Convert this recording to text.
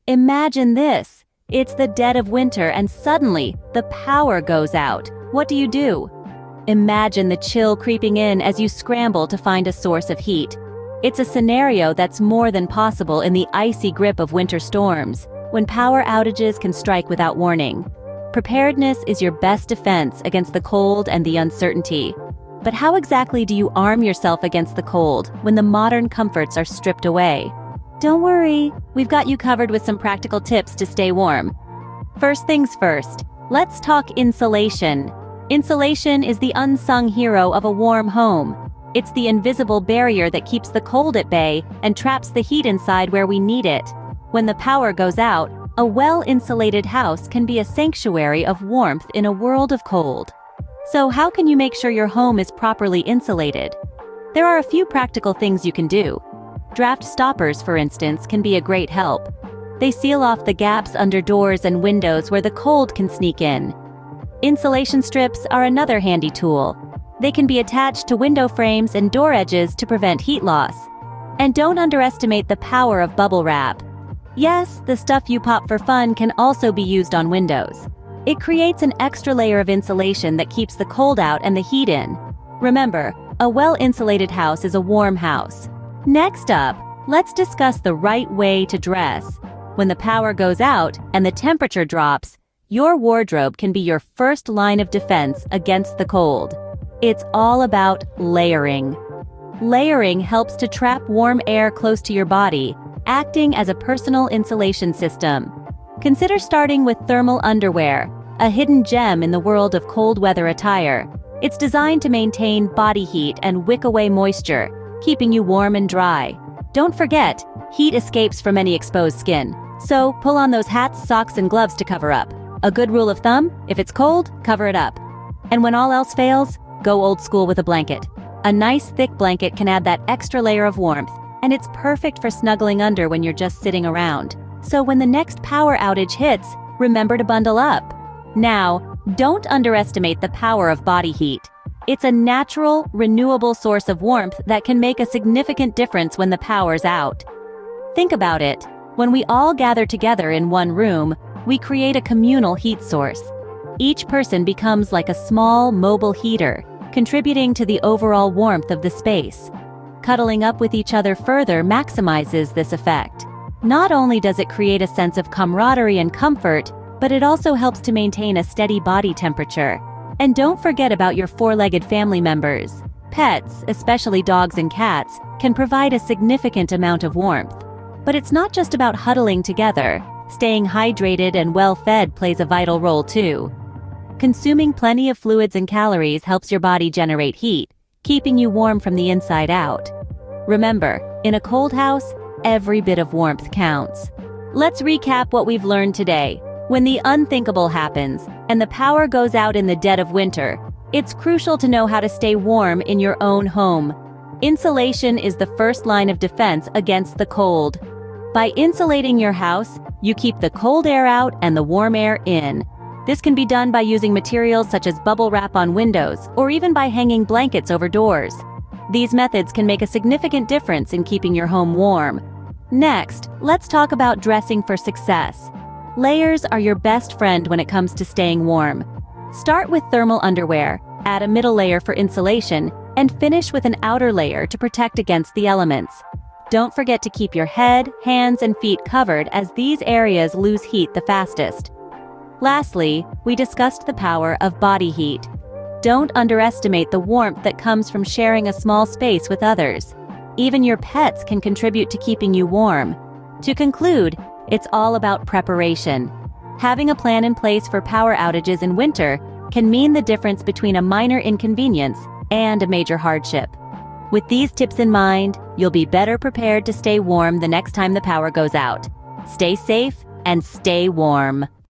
Imagine this. It's the dead of winter and suddenly the power goes out. What do? Imagine the chill creeping in as you scramble to find a source of heat. It's a scenario that's more than possible in the icy grip of winter storms, when power outages can strike without warning. Preparedness is your best defense against the cold and the uncertainty. But how exactly do you arm yourself against the cold when the modern comforts are stripped away? Don't worry, we've got you covered with some practical tips to stay warm. First things first, let's talk insulation. Insulation is the unsung hero of a warm home. It's the invisible barrier that keeps the cold at bay and traps the heat inside where we need it. When the power goes out, a well-insulated house can be a sanctuary of warmth in a world of cold. So how can you make sure your home is properly insulated? There are a few practical things you can do. Draft stoppers, for instance, can be a great help. They seal off the gaps under doors and windows where the cold can sneak in. Insulation strips are another handy tool. They can be attached to window frames and door edges to prevent heat loss. And don't underestimate the power of bubble wrap. Yes, the stuff you pop for fun can also be used on windows. It creates an extra layer of insulation that keeps the cold out and the heat in. Remember, a well-insulated house is a warm house. Next up, let's discuss the right way to dress. When the power goes out and the temperature drops, your wardrobe can be your first line of defense against the cold. It's all about layering. Layering helps to trap warm air close to your body, acting as a personal insulation system. Consider starting with thermal underwear, a hidden gem in the world of cold weather attire. It's designed to maintain body heat and wick away moisture, keeping you warm and dry. Don't forget, heat escapes from any exposed skin, so pull on those hats, socks, and gloves to cover up. A good rule of thumb, if it's cold, cover it up. And when all else fails, go old school with a blanket. A nice thick blanket can add that extra layer of warmth, and it's perfect for snuggling under when you're just sitting around. So when the next power outage hits, remember to bundle up. Now, don't underestimate the power of body heat. It's a natural, renewable source of warmth that can make a significant difference when the power's out. Think about it. When we all gather together in one room, we create a communal heat source. Each person becomes like a small, mobile heater, contributing to the overall warmth of the space. Cuddling up with each other further maximizes this effect. Not only does it create a sense of camaraderie and comfort, but it also helps to maintain a steady body temperature. And don't forget about your four-legged family members. Pets, especially dogs and cats, can provide a significant amount of warmth. But it's not just about huddling together. Staying hydrated and well-fed plays a vital role too. Consuming plenty of fluids and calories helps your body generate heat, keeping you warm from the inside out. Remember, in a cold house, every bit of warmth counts. Let's recap what we've learned today. When the unthinkable happens, and the power goes out in the dead of winter, it's crucial to know how to stay warm in your own home. Insulation is the first line of defense against the cold. By insulating your house, you keep the cold air out and the warm air in. This can be done by using materials such as bubble wrap on windows, or even by hanging blankets over doors. These methods can make a significant difference in keeping your home warm. Next, let's talk about dressing for success. Layers are your best friend when it comes to staying warm. Start with thermal underwear, add a middle layer for insulation, and finish with an outer layer to protect against the elements. Don't forget to keep your head, hands, and feet covered, as these areas lose heat the fastest. Lastly, we discussed the power of body heat. Don't underestimate the warmth that comes from sharing a small space with others. Even your pets can contribute to keeping you warm. To conclude, it's all about preparation. Having a plan in place for power outages in winter can mean the difference between a minor inconvenience and a major hardship. With these tips in mind, you'll be better prepared to stay warm the next time the power goes out. Stay safe and stay warm.